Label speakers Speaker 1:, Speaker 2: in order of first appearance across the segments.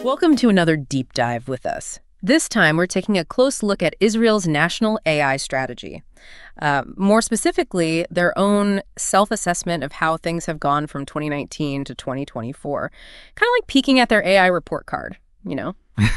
Speaker 1: Welcome to another deep dive with us. This time, we're taking a close look at Israel's national AI strategy. More specifically, their own self-assessment of how things have gone from 2019 to 2024. Kind of like peeking at their AI report card,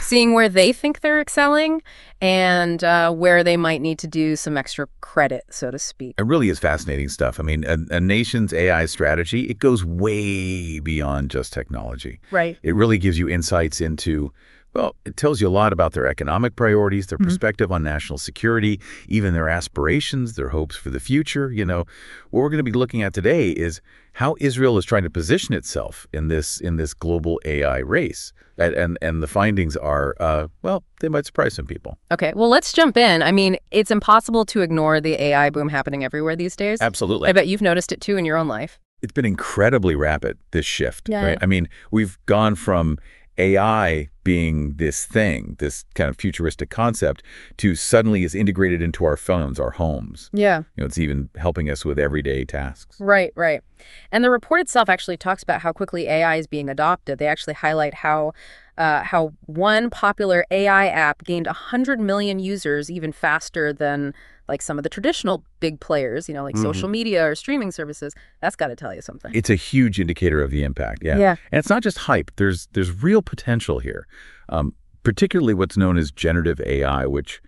Speaker 1: seeing where they think they're excelling and where they might need to do some extra credit, so to speak.
Speaker 2: It really is fascinating stuff. I mean, a nation's AI strategy, it goes way beyond just technology.
Speaker 1: Right.
Speaker 2: It really gives you insights into, well, it tells you a lot about their economic priorities, their perspective on national security, even their aspirations, their hopes for the future. What we're going to be looking at today is how Israel is trying to position itself in this global AI race. And the findings are, well, they might surprise some people.
Speaker 1: Okay, well, let's jump in. I mean, it's impossible to ignore the AI boom happening everywhere these days.
Speaker 2: Absolutely.
Speaker 1: I bet you've noticed it, too, in your own life.
Speaker 2: It's been incredibly rapid, this shift,
Speaker 1: Yeah.
Speaker 2: right? I mean, we've gone from AI being this thing, this kind of futuristic concept, to suddenly it's integrated into our phones, our homes.
Speaker 1: Yeah.
Speaker 2: It's even helping us with everyday tasks.
Speaker 1: Right. And the report itself actually talks about how quickly AI is being adopted. They actually highlight how one popular AI app gained 100 million users even faster than like some of the traditional big players, like social media or streaming services. That's got to tell you something.
Speaker 2: It's a huge indicator of the impact, yeah. And it's not just hype. There's real potential here, particularly what's known as generative AI, which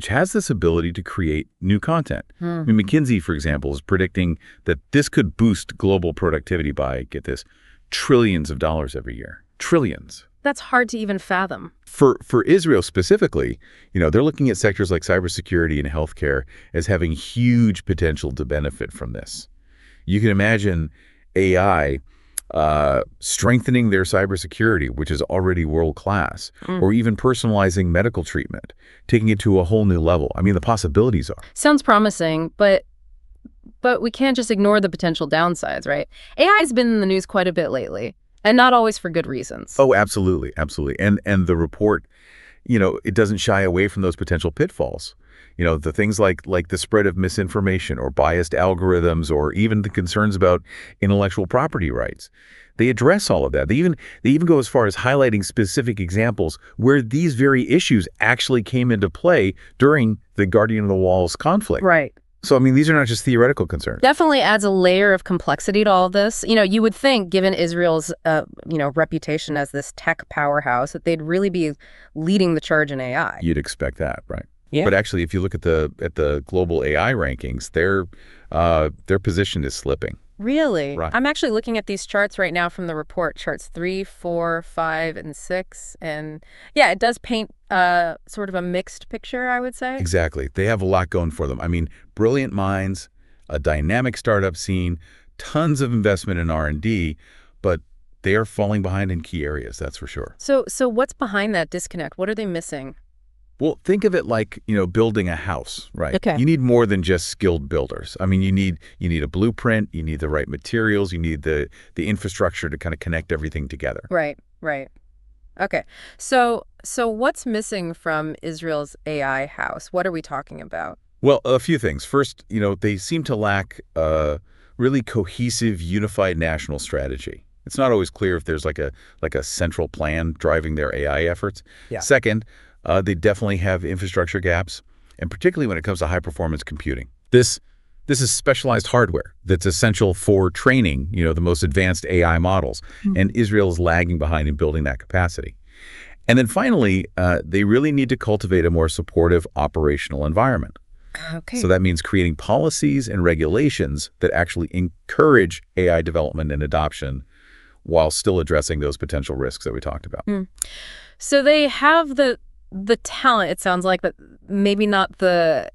Speaker 2: has this ability to create new content. I mean, McKinsey, for example, is predicting that this could boost global productivity by, get this, trillions of dollars every year. Trillions.
Speaker 1: That's hard to even fathom.
Speaker 2: For Israel specifically, they're looking at sectors like cybersecurity and healthcare as having huge potential to benefit from this. You can imagine AI strengthening their cybersecurity, which is already world-class, or even personalizing medical treatment, taking it to a whole new level. I mean, the possibilities are.
Speaker 1: Sounds promising, but we can't just ignore the potential downsides, right? AI has been in the news quite a bit lately. And not always for good reasons.
Speaker 2: Oh, absolutely. And the report, it doesn't shy away from those potential pitfalls. The things like the spread of misinformation or biased algorithms or even the concerns about intellectual property rights. They address all of that. They even go as far as highlighting specific examples where these very issues actually came into play during the Guardian of the Wall's conflict.
Speaker 1: Right.
Speaker 2: So, I mean, these are not just theoretical concerns.
Speaker 1: Definitely adds a layer of complexity to all of this. You would think, given Israel's, reputation as this tech powerhouse, that they'd really be leading the charge in AI.
Speaker 2: You'd expect that, right?
Speaker 1: Yeah.
Speaker 2: But actually, if you look at the global AI rankings, their position is slipping.
Speaker 1: Really?
Speaker 2: Right.
Speaker 1: I'm actually looking at these charts right now from the report, charts 3, 4, 5, and 6. And yeah, it does paint sort of a mixed picture, I would say.
Speaker 2: Exactly. They have a lot going for them. I mean, brilliant minds, a dynamic startup scene, tons of investment in R&D, but they are falling behind in key areas, that's for sure.
Speaker 1: So what's behind that disconnect? What are they missing?
Speaker 2: Well, think of it like, building a house, right?
Speaker 1: Okay.
Speaker 2: You need more than just skilled builders. I mean, you need a blueprint, you need the right materials, you need the infrastructure to kind of connect everything together.
Speaker 1: Right. Okay. So what's missing from Israel's AI house? What are we talking about?
Speaker 2: Well, a few things. First, they seem to lack a really cohesive, unified national strategy. It's not always clear if there's like a central plan driving their AI efforts.
Speaker 1: Yeah.
Speaker 2: Second, they definitely have infrastructure gaps, and particularly when it comes to high-performance computing. This is specialized hardware that's essential for training, the most advanced AI models, and Israel is lagging behind in building that capacity. And then finally, they really need to cultivate a more supportive operational environment.
Speaker 1: Okay.
Speaker 2: So that means creating policies and regulations that actually encourage AI development and adoption while still addressing those potential risks that we talked about.
Speaker 1: So they have the talent, it sounds like, but maybe not the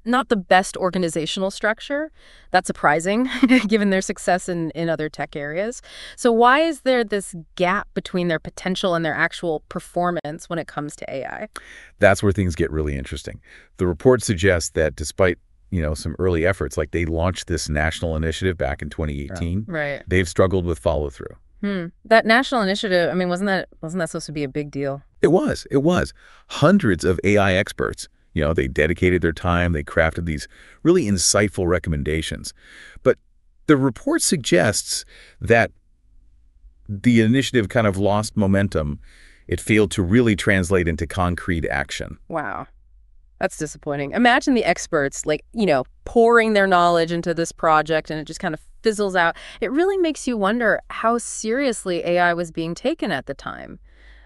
Speaker 1: best organizational structure. That's surprising, given their success in other tech areas. So why is there this gap between their potential and their actual performance when it comes to AI?
Speaker 2: That's where things get really interesting. The report suggests that despite some early efforts, like they launched this national initiative back in 2018,
Speaker 1: Right.
Speaker 2: they've struggled with follow-through.
Speaker 1: That national initiative, I mean, wasn't that supposed to be a big deal?
Speaker 2: It was. Hundreds of AI experts, they dedicated their time, they crafted these really insightful recommendations. But the report suggests that the initiative kind of lost momentum It failed to really translate into concrete action.
Speaker 1: Wow. That's disappointing. Imagine the experts, like, pouring their knowledge into this project and it just kind of fizzles out. It really makes you wonder how seriously AI was being taken at the time.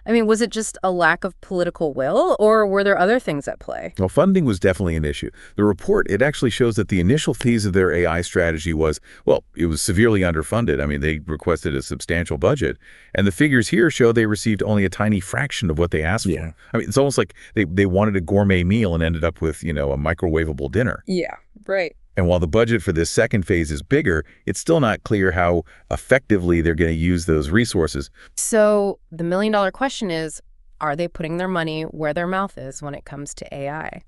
Speaker 1: I mean, was it just a lack of political will, or were there other things at play?
Speaker 2: Well, funding was definitely an issue. The report, it actually shows that the initial phase of their AI strategy was, well, it was severely underfunded. I mean, they requested a substantial budget. And the figures here show they received only a tiny fraction of what they asked for. I mean, it's almost like they wanted a gourmet meal and ended up with, a microwavable dinner.
Speaker 1: Yeah, right.
Speaker 2: And while the budget for this second phase is bigger, it's still not clear how effectively they're going to use those resources.
Speaker 1: So the million-dollar question is, are they putting their money where their mouth is when it comes to AI?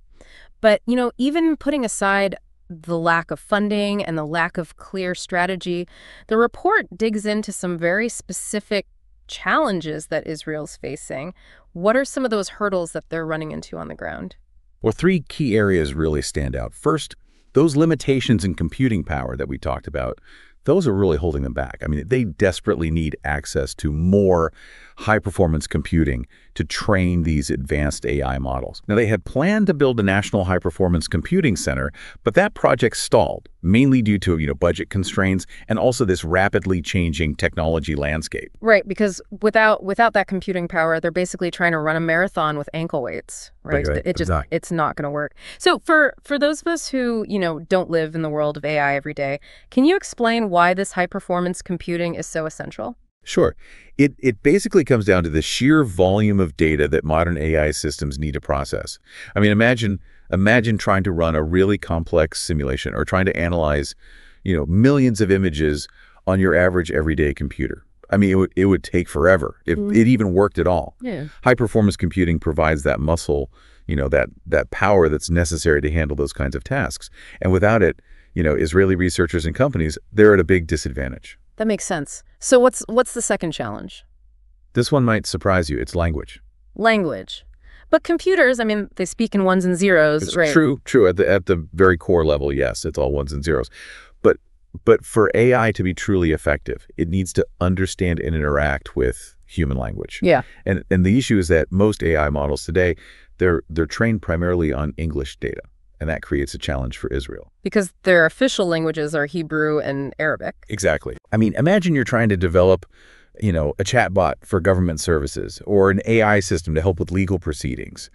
Speaker 1: But, even putting aside the lack of funding and the lack of clear strategy, the report digs into some very specific challenges that Israel's facing. What are some of those hurdles that they're running into on the ground?
Speaker 2: Well, three key areas really stand out. First, those limitations in computing power that we talked about, those are really holding them back. I mean, they desperately need access to more high-performance computing to train these advanced AI models. Now, they had planned to build a national high-performance computing center, but that project stalled, mainly due to, budget constraints and also this rapidly changing technology landscape.
Speaker 1: Right, because without that computing power, they're basically trying to run a marathon with ankle weights, right? It's not going to work. So for those of us who, don't live in the world of AI every day, can you explain why this high-performance computing is so essential?
Speaker 2: Sure. It basically comes down to the sheer volume of data that modern AI systems need to process. I mean, imagine trying to run a really complex simulation or trying to analyze, millions of images on your average everyday computer. I mean, it would take forever if it even worked at all.
Speaker 1: Yeah.
Speaker 2: High-performance computing provides that muscle, that power that's necessary to handle those kinds of tasks. And without it, Israeli researchers and companies, they're at a big disadvantage.
Speaker 1: That makes sense. So what's the second challenge?
Speaker 2: This one might surprise you. It's language.
Speaker 1: Language. But computers, I mean, they speak in ones and zeros,
Speaker 2: It's
Speaker 1: right?
Speaker 2: True. At the very core level, yes, it's all ones and zeros. But for AI to be truly effective, it needs to understand and interact with human language.
Speaker 1: Yeah.
Speaker 2: And the issue is that most AI models today, they're trained primarily on English data. And that creates a challenge for Israel.
Speaker 1: Because their official languages are Hebrew and Arabic.
Speaker 2: Exactly. I mean, imagine you're trying to develop, a chatbot for government services or an AI system to help with legal proceedings.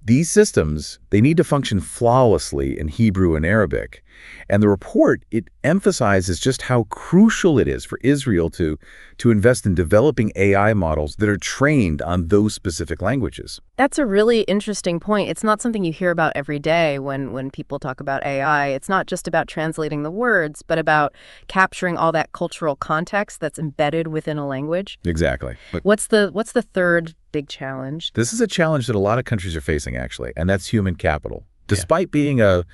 Speaker 2: These systems, they need to function flawlessly in Hebrew and Arabic. And the report, it emphasizes just how crucial it is for Israel to invest in developing AI models that are trained on those specific languages.
Speaker 1: That's a really interesting point. It's not something you hear about every day when people talk about AI. It's not just about translating the words, but about capturing all that cultural context that's embedded within a language.
Speaker 2: Exactly. But
Speaker 1: what's the third big challenge?
Speaker 2: this is a challenge that a lot of countries are facing, actually, and that's human capital. Despite being a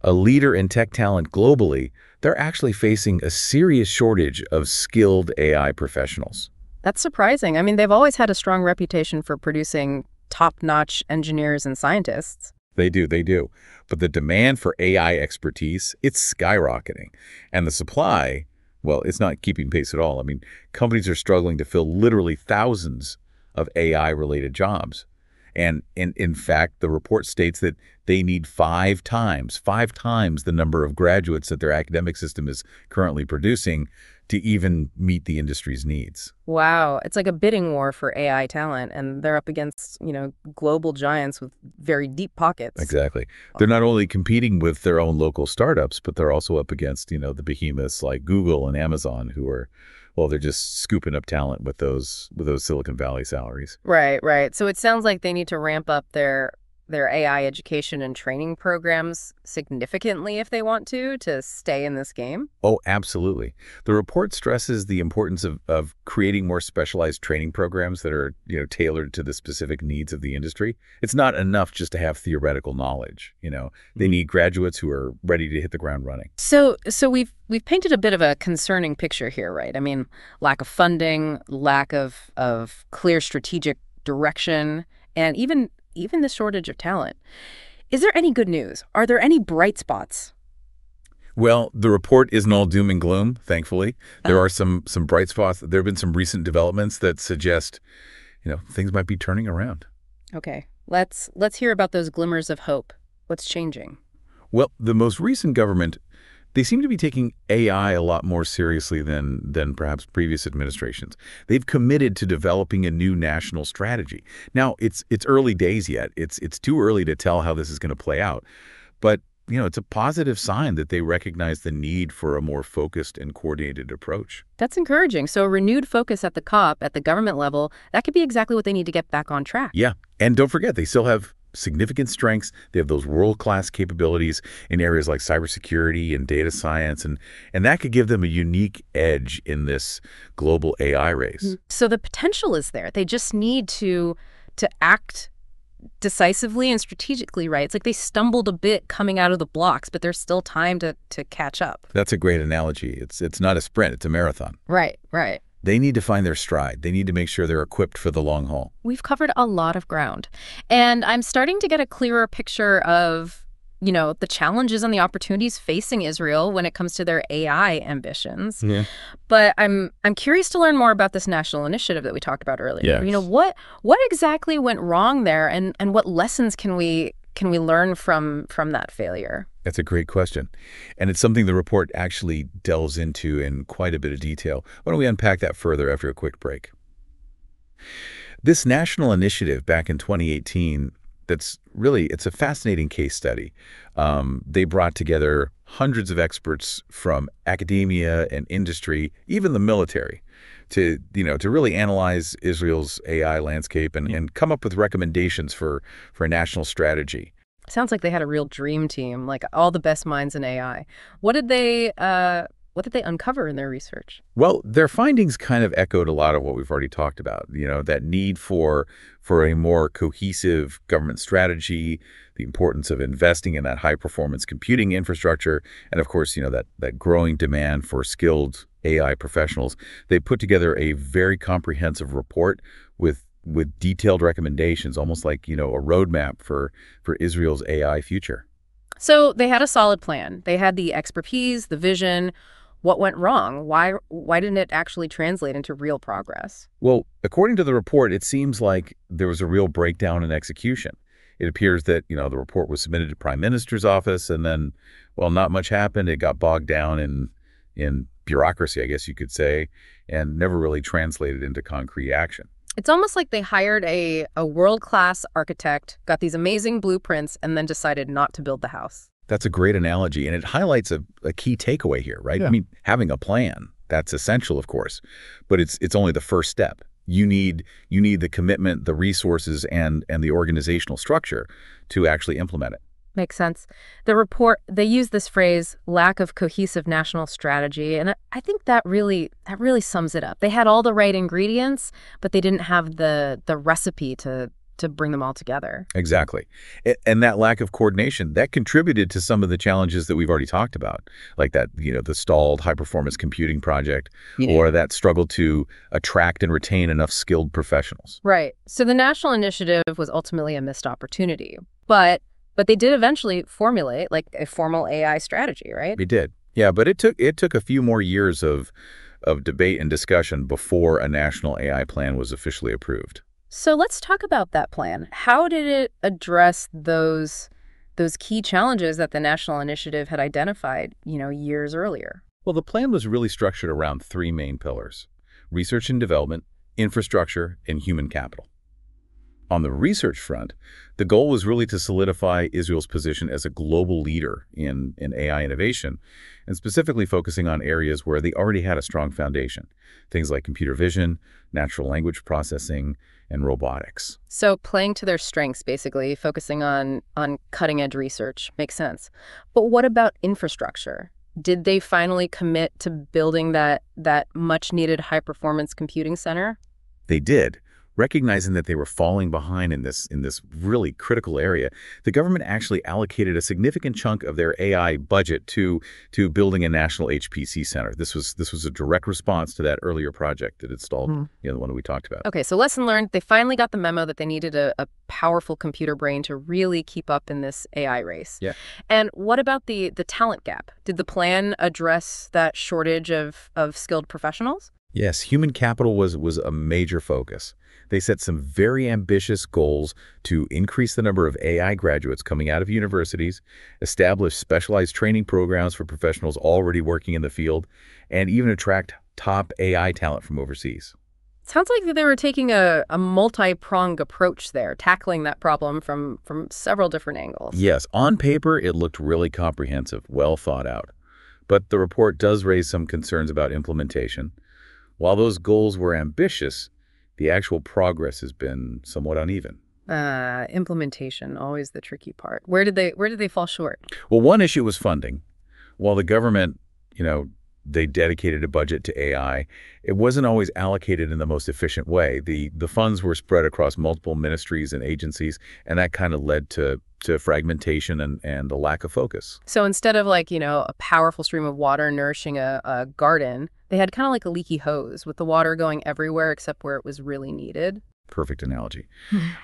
Speaker 2: leader in tech talent globally, they're actually facing a serious shortage of skilled AI professionals.
Speaker 1: That's surprising. I mean, they've always had a strong reputation for producing top-notch engineers and scientists.
Speaker 2: They do. But the demand for AI expertise, it's skyrocketing. And the supply, well, it's not keeping pace at all. I mean, companies are struggling to fill literally thousands of AI-related jobs. And in fact, the report states that they need five times the number of graduates that their academic system is currently producing to even meet the industry's needs.
Speaker 1: Wow. It's like a bidding war for AI talent, and they're up against, global giants with very deep pockets.
Speaker 2: Exactly. They're not only competing with their own local startups, but they're also up against, the behemoths like Google and Amazon who are, well, they're just scooping up talent with those Silicon Valley salaries.
Speaker 1: Right. So it sounds like they need to ramp up their AI education and training programs significantly if they want to stay in this game.
Speaker 2: Oh, absolutely. The report stresses the importance of creating more specialized training programs that are, tailored to the specific needs of the industry. It's not enough just to have theoretical knowledge. They need graduates who are ready to hit the ground running.
Speaker 1: So we've painted a bit of a concerning picture here, right? I mean, lack of funding, lack of clear strategic direction, and even the shortage of talent. Is there any good news? Are there any bright spots?
Speaker 2: Well, the report isn't all doom and gloom, thankfully. There are some bright spots. There have been some recent developments that suggest, things might be turning around.
Speaker 1: Okay, let's hear about those glimmers of hope. What's changing?
Speaker 2: Well, the most recent government, they seem to be taking AI a lot more seriously than perhaps previous administrations. They've committed to developing a new national strategy. Now, it's early days yet. It's too early to tell how this is going to play out. But, it's a positive sign that they recognize the need for a more focused and coordinated approach.
Speaker 1: That's encouraging. So a renewed focus at the COP, at the government level, that could be exactly what they need to get back on track.
Speaker 2: Yeah. And don't forget, they still have significant strengths. They have those world-class capabilities in areas like cybersecurity and data science, and that could give them a unique edge in this global AI race.
Speaker 1: So the potential is there. They just need to act decisively and strategically, right? It's like they stumbled a bit coming out of the blocks, but there's still time to catch up.
Speaker 2: That's a great analogy. It's not a sprint, it's a marathon.
Speaker 1: Right.
Speaker 2: They need to find their stride. They need to make sure they're equipped for the long haul.
Speaker 1: We've covered a lot of ground. And I'm starting to get a clearer picture of, the challenges and the opportunities facing Israel when it comes to their AI ambitions.
Speaker 2: Yeah.
Speaker 1: But I'm curious to learn more about this national initiative that we talked about earlier.
Speaker 2: Yes.
Speaker 1: What exactly went wrong there, and what lessons can we learn from that failure?
Speaker 2: That's a great question. And it's something the report actually delves into in quite a bit of detail. Why don't we unpack that further after a quick break? This national initiative back in 2018, it's a fascinating case study. They brought together hundreds of experts from academia and industry, even the military, to really analyze Israel's AI landscape and come up with recommendations for a national strategy.
Speaker 1: Sounds like they had a real dream team, like all the best minds in AI. What did they uncover in their research?
Speaker 2: Well, their findings kind of echoed a lot of what we've already talked about. That need for a more cohesive government strategy, the importance of investing in that high-performance computing infrastructure, and of course, that growing demand for skilled AI professionals. They put together a very comprehensive report with detailed recommendations, almost like, a roadmap for Israel's AI future.
Speaker 1: So they had a solid plan. They had the expertise, the vision. What went wrong? Why didn't it actually translate into real progress?
Speaker 2: Well, according to the report, it seems like there was a real breakdown in execution. It appears that, the report was submitted to Prime Minister's office, and then, not much happened. It got bogged down in bureaucracy, I guess you could say, and never really translated into concrete action.
Speaker 1: It's almost like they hired a world-class architect, got these amazing blueprints, and then decided not to build the house.
Speaker 2: That's a great analogy, and it highlights a key takeaway here, right?
Speaker 1: Yeah.
Speaker 2: I mean, having a plan, that's essential, of course, but it's only the first step. You need the commitment, the resources, and the organizational structure to actually implement it.
Speaker 1: Makes sense. The report, they use this phrase, lack of cohesive national strategy, and I think that really sums it up. They had all the right ingredients, but they didn't have the recipe to bring them all together.
Speaker 2: Exactly. And that lack of coordination, that contributed to some of the challenges that we've already talked about, like that, the stalled high-performance computing project, or that struggle to attract and retain enough skilled professionals.
Speaker 1: Right. So the national initiative was ultimately a missed opportunity, but they did eventually formulate like a formal AI strategy, right?
Speaker 2: They did. Yeah, but it took a few more years of debate and discussion before a national AI plan was officially approved.
Speaker 1: So let's talk about that plan. How did it address those key challenges that the national initiative had identified, years earlier?
Speaker 2: Well, the plan was really structured around three main pillars: research and development, infrastructure, and human capital. On the research front, the goal was really to solidify Israel's position as a global leader in AI innovation, and specifically focusing on areas where they already had a strong foundation, things like computer vision, natural language processing, and robotics.
Speaker 1: So playing to their strengths, basically, focusing on cutting-edge research. Makes sense. But what about infrastructure? Did they finally commit to building that much-needed high-performance computing center?
Speaker 2: They did. Recognizing that they were falling behind in this really critical area, the government actually allocated a significant chunk of their AI budget to building a national HPC center. This was a direct response to that earlier project that had stalled, the one that we talked about.
Speaker 1: Okay, so lesson learned. They finally got the memo that they needed a powerful computer brain to really keep up in this AI race.
Speaker 2: Yeah.
Speaker 1: And what about the talent gap? Did the plan address that shortage of skilled professionals?
Speaker 2: Yes, human capital was a major focus. They set some very ambitious goals to increase the number of AI graduates coming out of universities, establish specialized training programs for professionals already working in the field, and even attract top AI talent from overseas.
Speaker 1: Sounds like they were taking a multi-pronged approach there, tackling that problem from several different angles.
Speaker 2: Yes, on paper, it looked really comprehensive, well thought out. But the report does raise some concerns about implementation. While those goals were ambitious, the actual progress has been somewhat uneven.
Speaker 1: Implementation, always the tricky part. Where did they fall short?
Speaker 2: Well, one issue was funding. While the government, they dedicated a budget to AI, it wasn't always allocated in the most efficient way. The funds were spread across multiple ministries and agencies, and that kind of led to fragmentation and a lack of focus.
Speaker 1: So instead of a powerful stream of water nourishing a garden, they had kind of like a leaky hose with the water going everywhere except where it was really needed.
Speaker 2: Perfect analogy.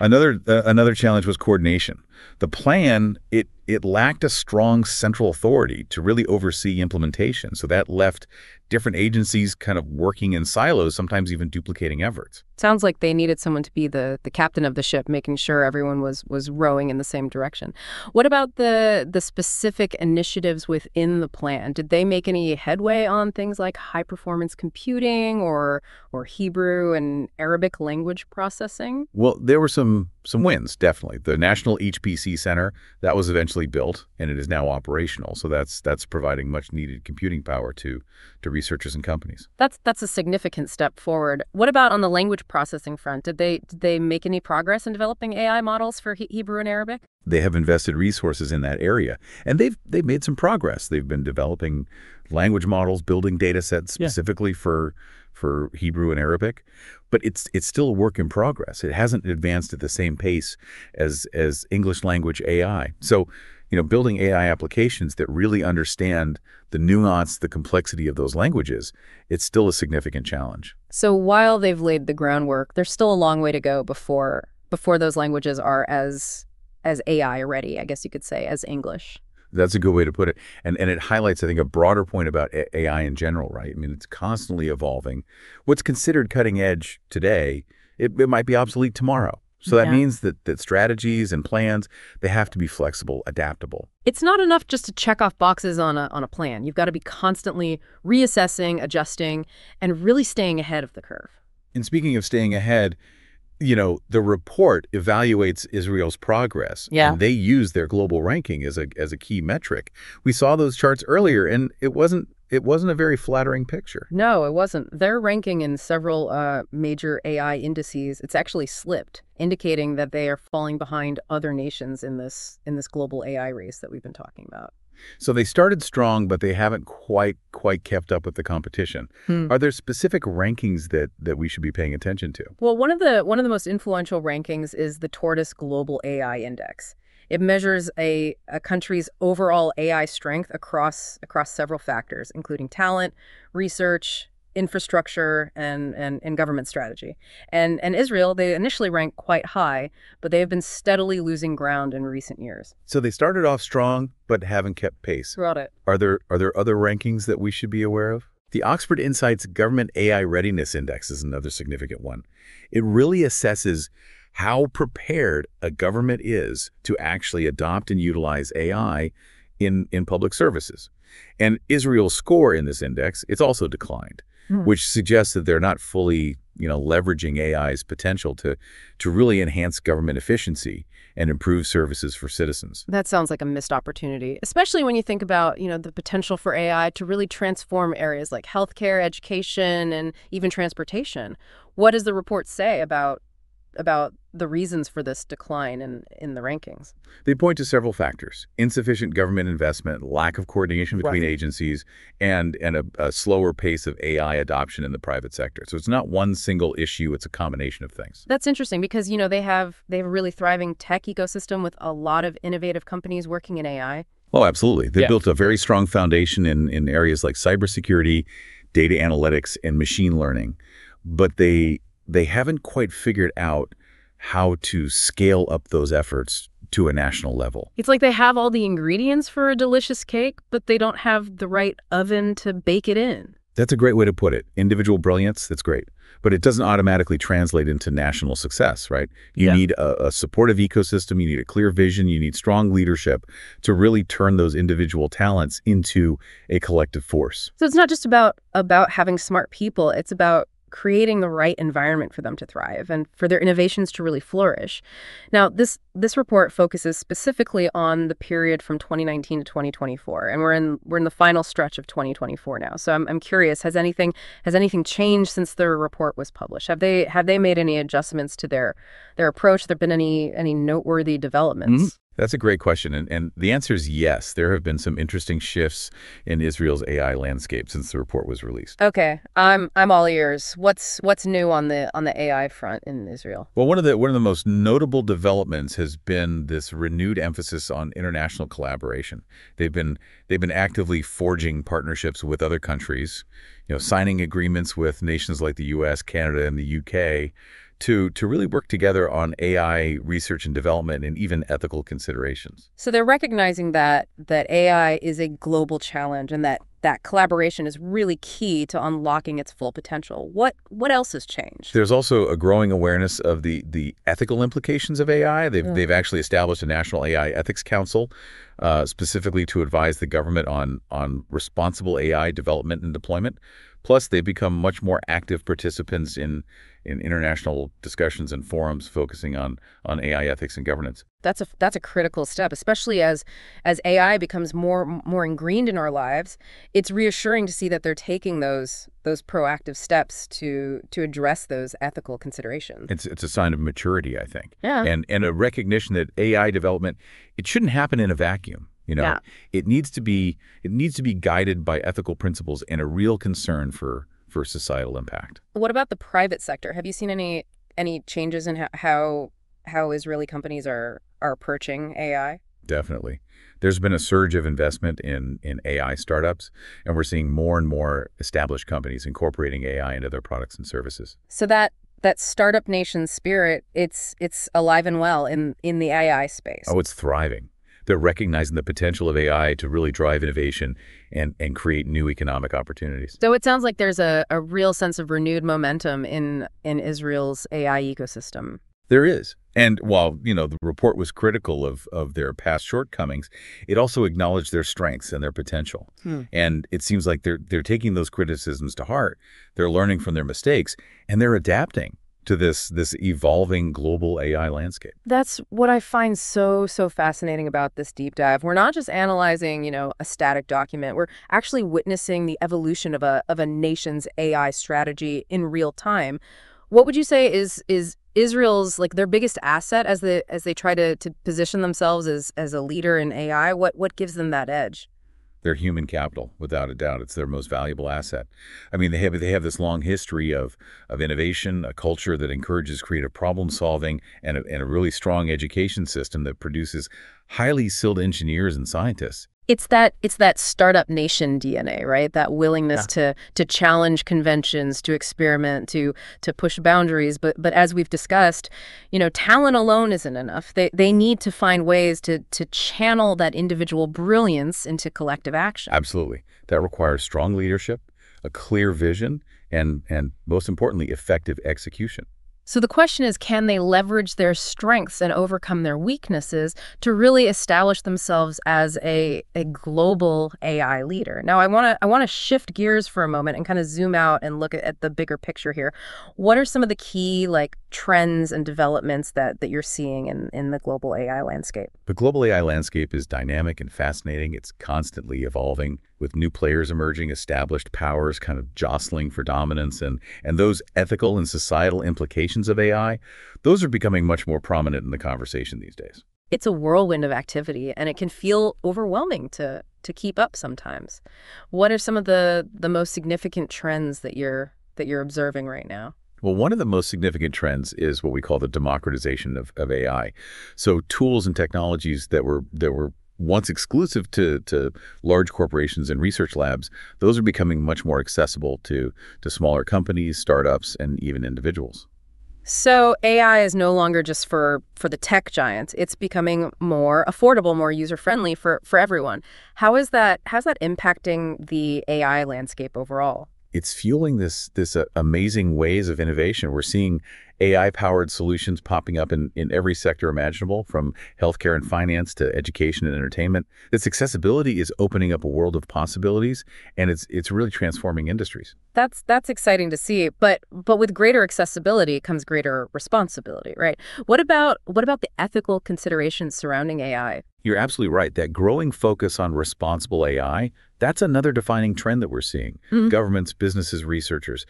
Speaker 2: Another challenge was coordination. The plan, it lacked a strong central authority to really oversee implementation. So that left different agencies kind of working in silos, sometimes even duplicating efforts.
Speaker 1: Sounds like they needed someone to be the captain of the ship, making sure everyone was rowing in the same direction. What about the specific initiatives within the plan? Did they make any headway on things like high-performance computing or Hebrew and Arabic language processing?
Speaker 2: Well, there were some wins, definitely. The National HPC Center, that was eventually built, and it is now operational. So that's providing much-needed computing power to researchers and companies.
Speaker 1: That's a significant step forward. What about on the language processing front? Did they make any progress in developing AI models for Hebrew and Arabic?
Speaker 2: They have invested resources in that area, and they've made some progress. They've been developing language models, building data sets specifically for Hebrew and Arabic, but it's still a work in progress. It hasn't advanced at the same pace as English language AI. So, building AI applications that really understand the nuance, the complexity of those languages, it's still a significant challenge.
Speaker 1: So while they've laid the groundwork, there's still a long way to go before those languages are as AI ready, I guess you could say, as English.
Speaker 2: That's a good way to put it. And it highlights, I think, a broader point about AI in general, right? I mean, it's constantly evolving. What's considered cutting edge today, it might be obsolete tomorrow. So that means that strategies and plans, they have to be flexible, adaptable.
Speaker 1: It's not enough just to check off boxes on a plan. You've got to be constantly reassessing, adjusting, and really staying ahead of the curve.
Speaker 2: And speaking of staying ahead, the report evaluates Israel's progress.
Speaker 1: Yeah.
Speaker 2: And they use their global ranking as a key metric. We saw those charts earlier, and it wasn't a very flattering picture.
Speaker 1: No, it wasn't. Their ranking in several major AI indices, it's actually slipped, indicating that they are falling behind other nations in this global AI race that we've been talking about.
Speaker 2: So they started strong, but they haven't quite kept up with the competition. Are there specific rankings that we should be paying attention to?
Speaker 1: Well, one of the most influential rankings is the Tortoise Global AI Index. It measures a country's overall AI strength across several factors, including talent, research, infrastructure, and government strategy. And Israel, they initially ranked quite high, but they have been steadily losing ground in recent years.
Speaker 2: So they started off strong, but haven't kept pace.
Speaker 1: Throughout it.
Speaker 2: Are there other rankings that we should be aware of? The Oxford Insights Government AI Readiness Index is another significant one. It really assesses how prepared a government is to actually adopt and utilize AI in public services. And Israel's score in this index, it's also declined, which suggests that they're not fully, leveraging AI's potential to really enhance government efficiency and improve services for citizens.
Speaker 1: That sounds like a missed opportunity, especially when you think about, the potential for AI to really transform areas like healthcare, education, and even transportation. What does the report say about the reasons for this decline in the rankings?
Speaker 2: They point to several factors: insufficient government investment, lack of coordination between agencies, and a slower pace of AI adoption in the private sector. So it's not one single issue, it's a combination of things.
Speaker 1: That's interesting because, they have a really thriving tech ecosystem with a lot of innovative companies working in AI.
Speaker 2: Oh, absolutely. They built a very strong foundation in areas like cybersecurity, data analytics, and machine learning. But they haven't quite figured out how to scale up those efforts to a national level.
Speaker 1: It's like they have all the ingredients for a delicious cake, but they don't have the right oven to bake it in.
Speaker 2: That's a great way to put it. Individual brilliance, that's great. But it doesn't automatically translate into national success, right? You need a supportive ecosystem, you need a clear vision, you need strong leadership to really turn those individual talents into a collective force.
Speaker 1: So it's not just about having smart people, it's about creating the right environment for them to thrive and for their innovations to really flourish. Now, this report focuses specifically on the period from 2019 to 2024, and we're in the final stretch of 2024 now. So I'm curious, has anything changed since the report was published? Have they made any adjustments to their approach? Have there been any noteworthy developments?
Speaker 2: That's a great question, and the answer is yes. There have been some interesting shifts in Israel's AI landscape since the report was released.
Speaker 1: Okay, I'm all ears. What's new on the AI front in Israel?
Speaker 2: Well, one of the most notable developments has been this renewed emphasis on international collaboration. They've been actively forging partnerships with other countries, signing agreements with nations like the U.S., Canada, and the U.K. to really work together on AI research and development and even ethical considerations.
Speaker 1: So they're recognizing that AI is a global challenge and that collaboration is really key to unlocking its full potential. What else has changed?
Speaker 2: There's also a growing awareness of the ethical implications of AI. They've actually established a National AI Ethics Council specifically to advise the government on responsible AI development and deployment. Plus, they've become much more active participants in international discussions and forums focusing on AI ethics and governance.
Speaker 1: That's a critical step, especially as AI becomes more ingrained in our lives. It's reassuring to see that they're taking those proactive steps to address those ethical considerations.
Speaker 2: It's a sign of maturity, I think.
Speaker 1: Yeah.
Speaker 2: And a recognition that AI development, it shouldn't happen in a vacuum.
Speaker 1: Yeah.
Speaker 2: It needs to be guided by ethical principles and a real concern for societal impact.
Speaker 1: What about the private sector? Have you seen any changes in how Israeli companies are approaching AI?
Speaker 2: Definitely. There's been a surge of investment in AI startups, and we're seeing more and more established companies incorporating AI into their products and services.
Speaker 1: So that startup nation spirit, it's alive and well in the AI space.
Speaker 2: Oh, it's thriving. They're recognizing the potential of AI to really drive innovation and create new economic opportunities.
Speaker 1: So it sounds like there's a real sense of renewed momentum in Israel's AI ecosystem.
Speaker 2: There is. And while, the report was critical of their past shortcomings, it also acknowledged their strengths and their potential. And it seems like they're taking those criticisms to heart. They're learning from their mistakes, and they're adapting to this evolving global AI landscape.
Speaker 1: That's what I find so fascinating about this deep dive. We're not just analyzing, a static document. We're actually witnessing the evolution of a nation's AI strategy in real time. What would you say is Israel's their biggest asset as they try to position themselves as a leader in AI? What gives them that edge?
Speaker 2: Their human capital, without a doubt. It's their most valuable asset. I mean, they have this long history of innovation, a culture that encourages creative problem solving, and a really strong education system that produces highly skilled engineers and scientists.
Speaker 1: It's that startup nation DNA, right? That willingness to challenge conventions, to experiment, to push boundaries. But as we've discussed, talent alone isn't enough. They need to find ways to channel that individual brilliance into collective action.
Speaker 2: Absolutely. That requires strong leadership, a clear vision, and most importantly, effective execution.
Speaker 1: So the question is, can they leverage their strengths and overcome their weaknesses to really establish themselves as a global AI leader? Now, I want to shift gears for a moment and kind of zoom out and look at the bigger picture here. What are some of the key trends and developments that you're seeing in the global AI landscape?
Speaker 2: The global AI landscape is dynamic and fascinating. It's constantly evolving, with new players emerging, established powers kind of jostling for dominance, and those ethical and societal implications of AI, those are becoming much more prominent in the conversation these days.
Speaker 1: It's a whirlwind of activity, and it can feel overwhelming to keep up sometimes. What are some of the most significant trends that you're observing right now?
Speaker 2: Well, one of the most significant trends is what we call the democratization of AI. So tools and technologies that were once exclusive to large corporations and research labs, those are becoming much more accessible to smaller companies, startups, and even individuals.
Speaker 1: So AI is no longer just for the tech giants. It's becoming more affordable, more user-friendly for everyone. How's that impacting the AI landscape overall?
Speaker 2: it's fueling this amazing waves of innovation. We're seeing AI-powered solutions popping up in every sector imaginable, from healthcare and finance to education and entertainment. This accessibility is opening up a world of possibilities, and it's really transforming industries.
Speaker 1: That's exciting to see, but with greater accessibility comes greater responsibility, right? What about the ethical considerations surrounding AI?
Speaker 2: You're absolutely right. That growing focus on responsible AI, that's another defining trend that we're seeing. Governments, businesses, researchers,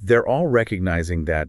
Speaker 2: they're all recognizing that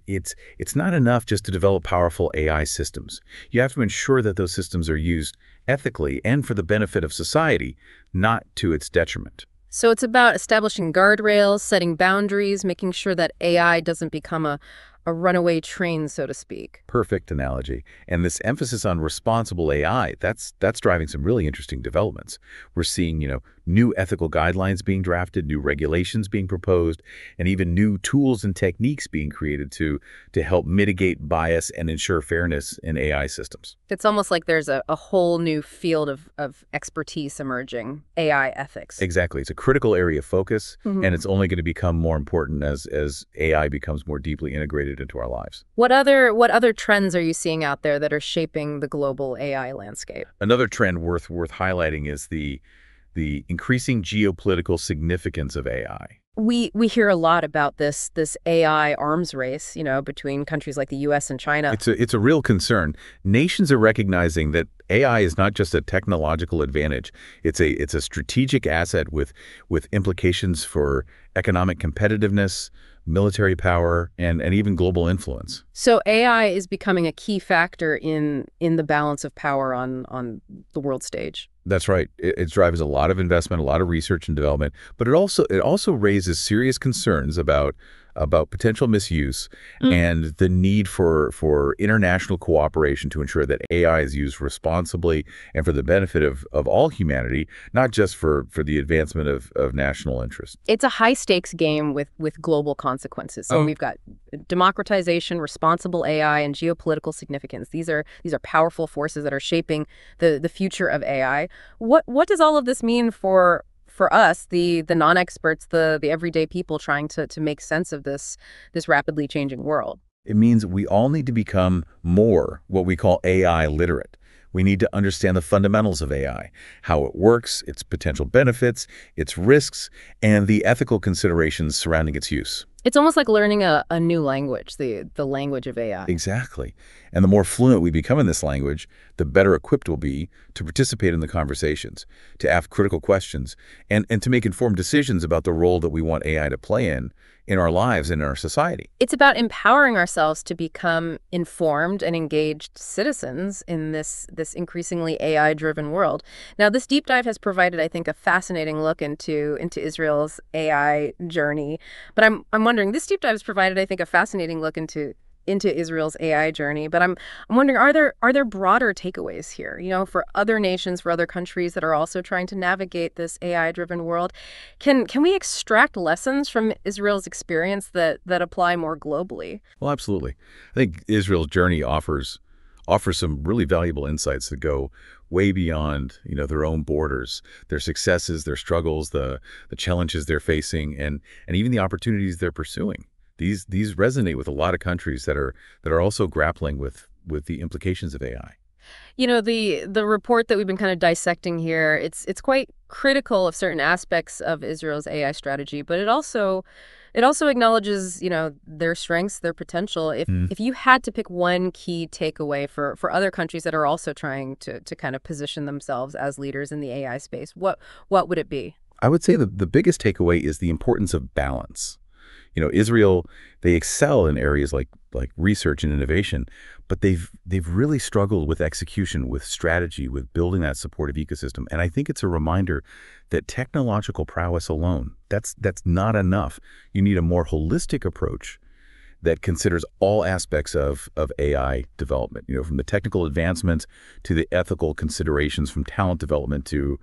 Speaker 2: it's not enough just to develop powerful AI systems. You have to ensure that those systems are used ethically and for the benefit of society, not to its detriment.
Speaker 1: So it's about establishing guardrails, setting boundaries, making sure that AI doesn't become a runaway train, so to speak.
Speaker 2: Perfect analogy. And this emphasis on responsible AI, that's driving some really interesting developments. We're seeing, new ethical guidelines being drafted, new regulations being proposed, and even new tools and techniques being created to help mitigate bias and ensure fairness in AI systems.
Speaker 1: It's almost like there's a whole new field of expertise emerging, AI ethics.
Speaker 2: Exactly. It's a critical area of focus, and it's only going to become more important as AI becomes more deeply integrated into our lives.
Speaker 1: What other trends are you seeing out there that are shaping the global AI landscape?
Speaker 2: Another trend worth highlighting is the increasing geopolitical significance of AI.
Speaker 1: We hear a lot about this AI arms race, between countries like the US and China.
Speaker 2: It's a real concern. Nations are recognizing that AI is not just a technological advantage. It's a strategic asset with implications for economic competitiveness, military power, and even global influence.
Speaker 1: So AI is becoming a key factor in the balance of power on the world stage.
Speaker 2: That's right. It drives a lot of investment, a lot of research and development, but it also raises serious concerns about potential misuse and the need for international cooperation to ensure that AI is used responsibly and for the benefit of all humanity, not just for the advancement of national interest.
Speaker 1: It's a high-stakes game with global consequences. So we've got democratization, responsible AI, and geopolitical significance. These are powerful forces that are shaping the future of AI. What does all of this mean for us, the non-experts, the everyday people trying to make sense of this rapidly changing world?
Speaker 2: It means we all need to become more what we call AI literate. We need to understand the fundamentals of AI, how it works, its potential benefits, its risks, and the ethical considerations surrounding its use.
Speaker 1: It's almost like learning a new language, the language of AI.
Speaker 2: Exactly. And the more fluent we become in this language, the better equipped we'll be to participate in the conversations, to ask critical questions, and to make informed decisions about the role that we want AI to play in our lives and in our society.
Speaker 1: It's about empowering ourselves to become informed and engaged citizens in this increasingly AI-driven world. Now, this deep dive has provided, I think, a fascinating look into Israel's AI journey. But I'm wondering, this deep dive has provided, I think, a fascinating look into Israel's AI journey. But I'm wondering, are there broader takeaways here, for other nations, for other countries that are also trying to navigate this AI-driven world? Can we extract lessons from Israel's experience that apply more globally?
Speaker 2: Well, absolutely. I think Israel's journey offers some really valuable insights that go way beyond, their own borders, their successes, their struggles, the challenges they're facing, and even the opportunities they're pursuing. These resonate with a lot of countries that are also grappling with the implications of AI.
Speaker 1: The report that we've been kind of dissecting here, it's quite critical of certain aspects of Israel's AI strategy, but it also acknowledges, their strengths, their potential. If you had to pick one key takeaway for other countries that are also trying to kind of position themselves as leaders in the AI space, what would it be?
Speaker 2: I would say the biggest takeaway is the importance of balance. Israel, they excel in areas like research and innovation, but they've really struggled with execution, with strategy, with building that supportive ecosystem. And I think it's a reminder that technological prowess alone, that's not enough. You need a more holistic approach that considers all aspects of AI development, from the technical advancements to the ethical considerations, from talent development to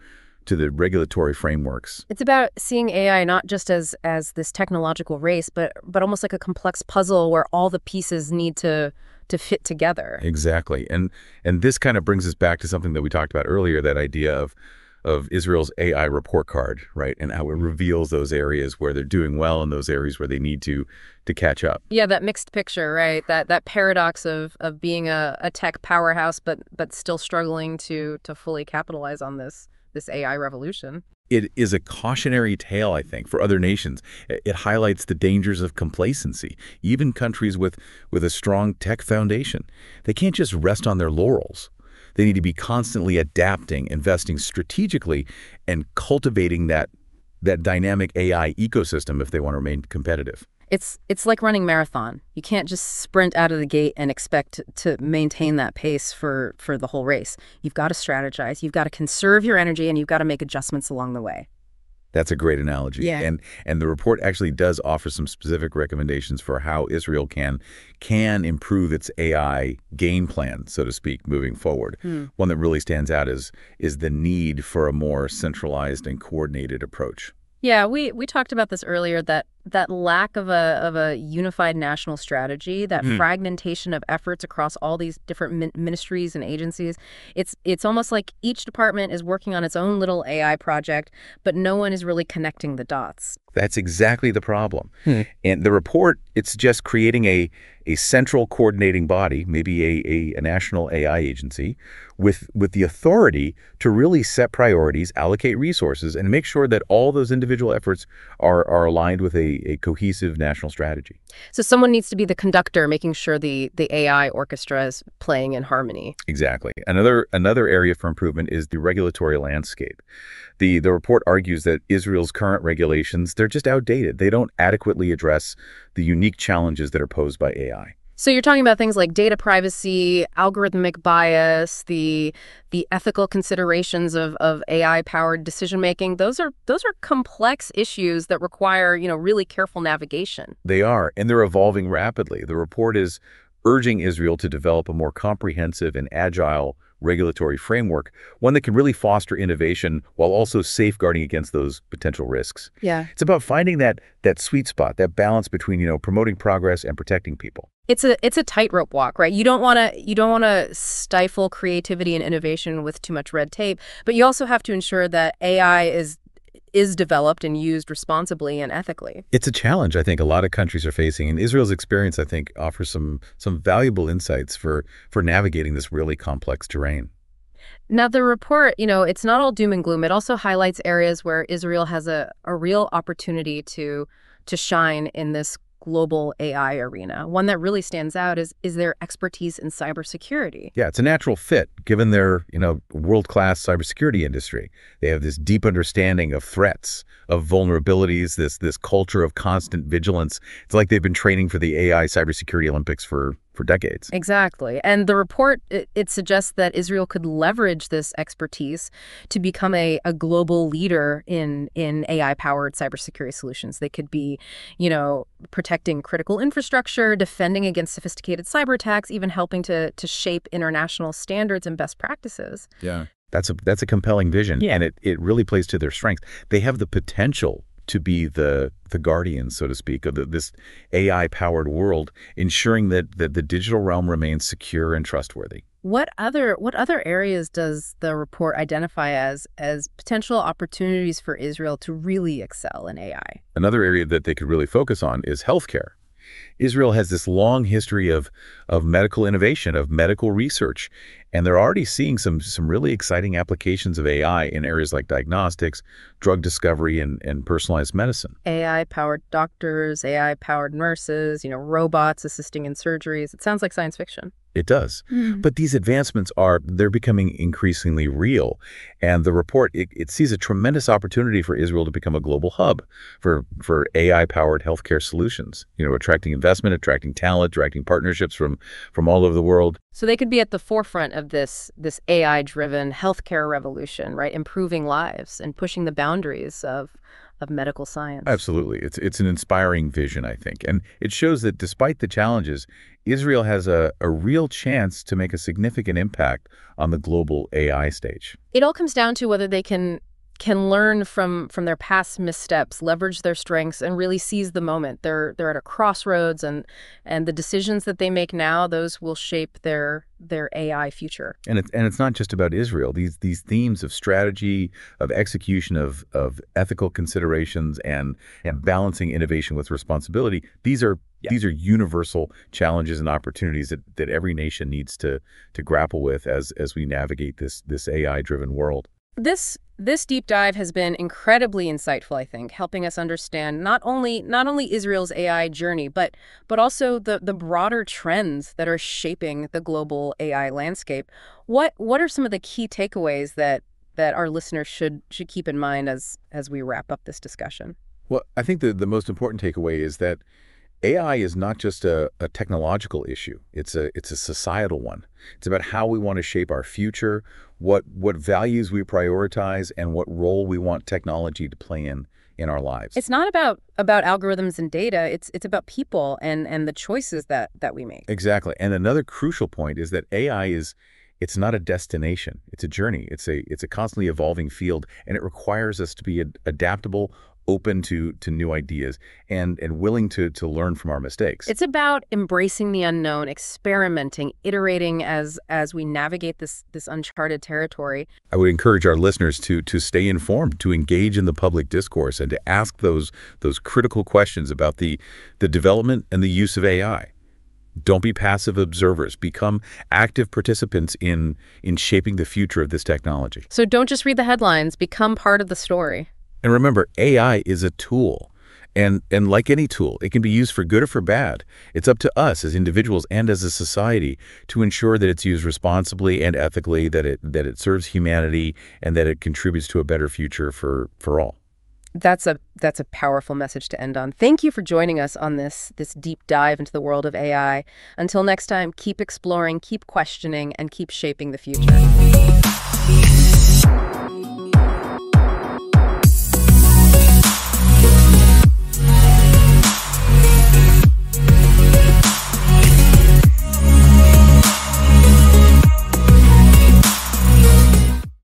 Speaker 2: the regulatory frameworks.
Speaker 1: It's about seeing AI not just as this technological race, but almost like a complex puzzle where all the pieces need to fit together.
Speaker 2: Exactly. And this kind of brings us back to something that we talked about earlier, that idea of Israel's AI report card, right? And how it reveals those areas where they're doing well and those areas where they need to catch up.
Speaker 1: Yeah, that mixed picture, right? That paradox of being a tech powerhouse, but still struggling to fully capitalize on this AI revolution.
Speaker 2: It is a cautionary tale, I think, for other nations. It highlights the dangers of complacency. Even countries with a strong tech foundation, they can't just rest on their laurels. They need to be constantly adapting, investing strategically, and cultivating that dynamic AI ecosystem if they want to remain competitive.
Speaker 1: It's like running marathon. You can't just sprint out of the gate and expect to maintain that pace for the whole race. You've got to strategize, you've got to conserve your energy, and you've got to make adjustments along the way.
Speaker 2: That's a great analogy.
Speaker 1: Yeah.
Speaker 2: And the report actually does offer some specific recommendations for how Israel can improve its AI game plan, so to speak, moving forward. One that really stands out is the need for a more centralized and coordinated approach.
Speaker 1: Yeah, we talked about this earlier, that lack of a unified national strategy, that fragmentation of efforts across all these different ministries and agencies. It's almost like each department is working on its own little AI project, but no one is really connecting the dots.
Speaker 2: That's exactly the problem. And the report, it suggests creating a central coordinating body, maybe a national AI agency, with the authority to really set priorities, allocate resources, and make sure that all those individual efforts are aligned with a cohesive national strategy.
Speaker 1: So someone needs to be the conductor, making sure the AI orchestra is playing in harmony.
Speaker 2: Exactly. Another area for improvement is the regulatory landscape. The report argues that Israel's current regulations, they're just outdated. They don't adequately address the unique challenges that are posed by AI.
Speaker 1: So you're talking about things like data privacy, algorithmic bias, the ethical considerations of AI-powered decision-making. Those are complex issues that require, really careful navigation.
Speaker 2: They are, and they're evolving rapidly. The report is urging Israel to develop a more comprehensive and agile regulatory framework, one that can really foster innovation while also safeguarding against those potential risks.
Speaker 1: Yeah.
Speaker 2: It's about finding that sweet spot, that balance between, promoting progress and protecting people.
Speaker 1: It's a tightrope walk, right? You don't want to stifle creativity and innovation with too much red tape, but you also have to ensure that AI is developed and used responsibly and ethically.
Speaker 2: It's a challenge I think a lot of countries are facing, and Israel's experience, I think, offers some valuable insights for navigating this really complex terrain.
Speaker 1: Now, the report, it's not all doom and gloom. It also highlights areas where Israel has a real opportunity to shine in this global AI arena. One that really stands out is their expertise in cybersecurity.
Speaker 2: Yeah, it's a natural fit given their, world-class cybersecurity industry. They have this deep understanding of threats, of vulnerabilities, this culture of constant vigilance. It's like they've been training for the AI cybersecurity Olympics for decades.
Speaker 1: Exactly. And the report, it suggests that Israel could leverage this expertise to become a global leader in AI-powered cybersecurity solutions. They could be, protecting critical infrastructure, defending against sophisticated cyber attacks, even helping to shape international standards and best practices.
Speaker 2: Yeah. That's a compelling vision, and it really plays to their strengths. They have the potential to be the guardians, so to speak, of this AI-powered world, ensuring that the digital realm remains secure and trustworthy.
Speaker 1: What other areas does the report identify as potential opportunities for Israel to really excel in AI?
Speaker 2: Another area that they could really focus on is healthcare. Israel has this long history of medical innovation, of medical research, and they're already seeing some really exciting applications of AI in areas like diagnostics, drug discovery, and personalized medicine.
Speaker 1: AI-powered doctors, AI-powered nurses, robots assisting in surgeries. It sounds like science fiction.
Speaker 2: It does. But these advancements they're becoming increasingly real. And the report, it sees a tremendous opportunity for Israel to become a global hub for AI-powered healthcare solutions, attracting investment, attracting talent, attracting partnerships from all over the world.
Speaker 1: So they could be at the forefront of this AI-driven healthcare revolution, right? Improving lives and pushing the boundaries of medical science.
Speaker 2: Absolutely. It's an inspiring vision, I think. And it shows that despite the challenges, Israel has a real chance to make a significant impact on the global AI stage.
Speaker 1: It all comes down to whether they can can learn from their past missteps, leverage their strengths, and really seize the moment. They're at a crossroads, and the decisions that they make now, those will shape their AI future.
Speaker 2: And it's not just about Israel. These themes of strategy, of execution, of ethical considerations, and balancing innovation with responsibility. These are universal challenges and opportunities that every nation needs to grapple with as we navigate this AI-driven world.
Speaker 1: This deep dive has been incredibly insightful, I think, helping us understand not only Israel's AI journey, but also the broader trends that are shaping the global AI landscape. What are some of the key takeaways that our listeners should keep in mind as we wrap up this discussion?
Speaker 2: Well, I think the most important takeaway is that AI is not just a technological issue. It's a societal one. It's about how we want to shape our future, what values we prioritize, and what role we want technology to play in our lives.
Speaker 1: It's not about algorithms and data. It's about people and the choices that we make.
Speaker 2: Exactly. And another crucial point is that AI it's not a destination. It's a journey. It's a constantly evolving field, and it requires us to be adaptable, open to new ideas, and willing to learn from our mistakes.
Speaker 1: It's about embracing the unknown, experimenting, iterating as we navigate this uncharted territory.
Speaker 2: I would encourage our listeners to stay informed, to engage in the public discourse, and to ask those critical questions about the development and the use of AI. Don't be passive observers. Become active participants in shaping the future of this technology.
Speaker 1: So don't just read the headlines. Become part of the story.
Speaker 2: And remember, AI is a tool. And like any tool, it can be used for good or for bad. It's up to us as individuals and as a society to ensure that it's used responsibly and ethically, that it serves humanity, and that it contributes to a better future for all.
Speaker 1: That's a powerful message to end on. Thank you for joining us on this deep dive into the world of AI. Until next time, keep exploring, keep questioning, and keep shaping the future.